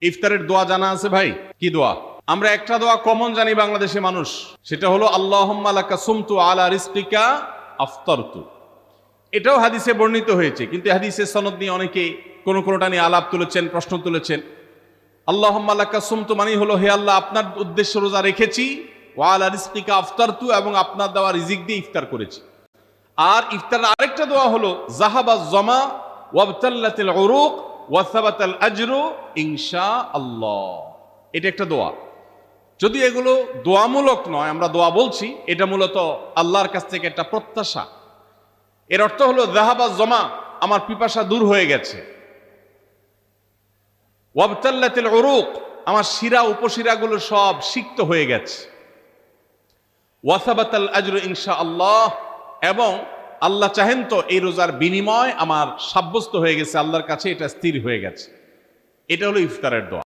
ইফতারের দোয়া জানা আছে ভাই? কি দোয়া? আমরা একটা দোয়া কমন জানি বাংলাদেশে মানুষ, সেটা হলো আল্লাহুম্মা লাকা সুমতু আলা রিজকিকা আফতারতু। এটাও হাদিসে বর্ণিত হয়েছে, কিন্তু হাদিসের সনদ নিয়ে অনেকে কোনটা নিয়ে আলাপ তুলেছেন, প্রশ্ন তুলেছেন। আল্লাহুম্মা লাকা সুমতু মানে হলো, হে আল্লাহ, আপনার উদ্দেশ্যে রোজা রেখেছি, ওয়া আলা রিজকিকা আফতারতু, এবং আপনার দেওয়া রিজিক দিয়ে ইফতার করেছি। আর ইফতারের আরেকটা দোয়া হলো যাহাবাজ জামা ওয়াবতাল্লাতিল উরুক ওয়া সাবাতাল আজরু ইনশাআল্লাহ। এটা একটা দোয়া। যদি এগুলো দোয়ামূলক নয়, আমরা দোয়া বলছি, এটা মূলত আল্লাহর কাছ থেকে একটা প্রত্যাশা। এর অর্থ হলো যাহাবাজ জামা, আমার পিপাসা দূর হয়ে গেছে। ওয়াবতাল্লাতিল উরুক, আমার শিরা উপশিরাগুলো সব সিক্ত হয়ে গেছে। ওয়া সাবাতাল আজরু ইনশাআল্লাহ, এবং আল্লাহ চাহেন তো এই রোজার বিনিময় আমার সাব্যস্ত হয়ে গেছে আল্লাহর কাছে, এটা স্থির হয়ে গেছে। এটা হলো ইফতারের দোয়া।